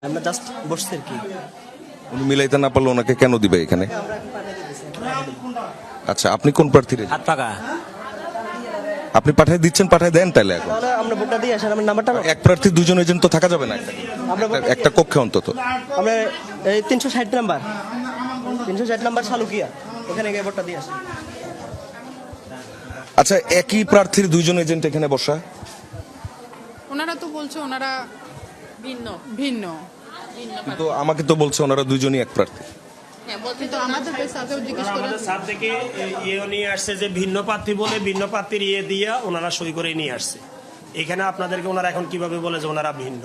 আমরা জাস্ট বসছি আর কি। উনি মিলাইতে না পারলে ওনাকে কেন দিবে এখানে? আচ্ছা, আপনি কোন প্রার্থীর? হাত পাকা। আপনি পাঠাই দিচ্ছেন, পাঠাই দেন তাহলে। এখন তাহলে আমরা ভোটটা দিয়ে আসেন, আমার নাম্বারটা নাও। এক প্রার্থী দুজন এজেন্ট তো থাকা যাবে না একটা কক্ষে অন্তত। আমরা এই 360 নাম্বার 360 নাম্বার শালুকিয়া, ওখানে গিয়ে ভোটটা দিয়ে আসেন। আচ্ছা, একই প্রার্থীর দুইজন এজেন্ট এখানে বসা? ওনারা তো বলছে ওনারা ভিন্ন ভিন্ন, কিন্তু আমাকে তো বলছে ওনারা দুজনই এক প্রার্থী। হ্যাঁ বলতে কিন্তু আমাদের স্যারকেও জিজ্ঞেস করে আমাদের স্যার থেকে ইয়ে নিয়ে আসছে যে ভিন্ন প্রার্থী বলে ভিন্ন প্রার্থীর ইয়ে দিয়া ওনারা সই করে নিয়ে আসছে। এখানে আপনাদেরকে ওনারা এখন কিভাবে বলে যে ওনারা ভিন্ন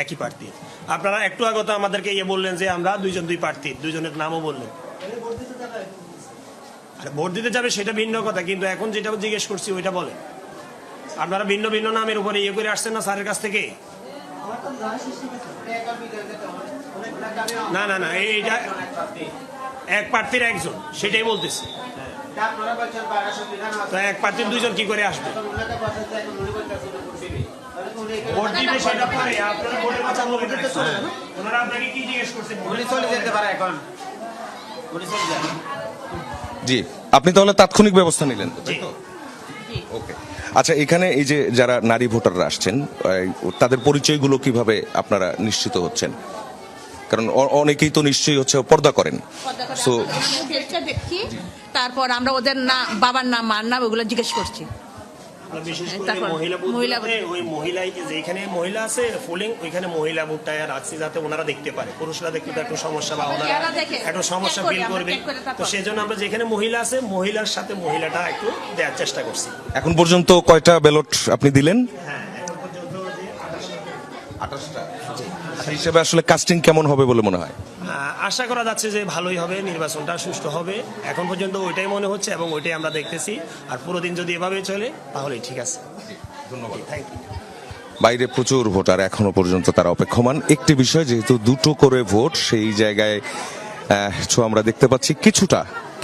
একই প্রার্থী? আপনারা একটু আগত আমাদেরকে ইয়ে বললেন যে আমরা দুই প্রার্থী, দুইজনের নামও বললেন। ভোট দিতে যাবে সেটা ভিন্ন কথা, কিন্তু এখন যেটা জিজ্ঞেস করছি ওইটা বলে। আপনারা ভিন্ন ভিন্ন নামের উপরে ইয়ে করে আসছেন না স্যারের কাছ থেকে? না না না, এইটা এক প্রার্থীর একজন, সেটাই বলতেছি। তো এক প্রার্থীর দুইজন কি করে আসবে? ভোট দিবে সেটা পরে, আপনারা ভোটের কথা বলে রাখছেন। ওনারা আপনাকে কি জিজ্ঞেস করছে? জি, আপনি তাহলে তাৎক্ষণিক ব্যবস্থা নিলেন তো, তাই তো? ওকে। আচ্ছা, এখানে এই যে যারা নারী ভোটাররা আসছেন, তাদের পরিচয়গুলো কিভাবে আপনারা নিশ্চিত হচ্ছেন? কারণ অনেকেই তো নিশ্চয়ই হচ্ছে পর্দা করেন। So, দেখি, তারপর আমরা ওদের না বাবার নাম মার নাম ওগুলো জিজ্ঞেস করছি। বিশেষ করে তারপর মহিলা বুথে ওই মহিলাই যে এখানে মহিলা আছে ফুলিং, ওইখানে মহিলা বুথটা রাখছি যাতে ওনারা দেখতে পারে। পুরুষরা দেখলে তো একটু সমস্যা বা ওনারা একটু সমস্যা ফিল করবে। তো সেই জন্য আমরা যেখানে মহিলা আছে মহিলার সাথে মহিলাটা একটু দেওয়ার চেষ্টা করছি। এখন পর্যন্ত কয়টা ব্যালট আপনি দিলেন? হ্যাঁ, এখন পর্যন্ত যে 28টা। সেই হিসেবে আসলে কাস্টিং কেমন হবে বলে মনে হয়? আশা করা যাচ্ছে যে ভালোই হবে, নির্বাচনটা সুষ্ঠু হবে। এখন পর্যন্ত ওইটাই মনে হচ্ছে এবং ওইটাই আমরা দেখতেছি। আর পুরো দিন যদি এভাবে চলে তাহলে ঠিক আছে। ধন্যবাদ। Thank you. বাইরে প্রচুর ভোটার, এখনো পর্যন্ত তারা অপেক্ষমান। একটি বিষয়, যেহেতু দুটো করে ভোট, সেই জায়গায় আমরা দেখতে পাচ্ছি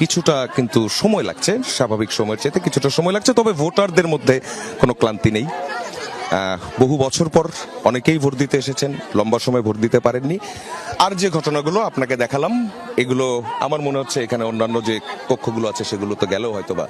কিছুটা কিন্তু সময় লাগছে, স্বাভাবিক সময়ের চাইতে কিছুটা সময় লাগছে। তবে ভোটারদের মধ্যে কোনো ক্লান্তি নেই। বহু বছর পর অনেকেই ভোট দিতে এসেছেন, লম্বা সময় ভোট দিতে পারেননি। আর যে ঘটনাগুলো আপনাকে দেখালাম, এগুলো আমার মনে হচ্ছে এখানে অন্যান্য যে কক্ষগুলো আছে সেগুলো তো গেলেও হয়তো বা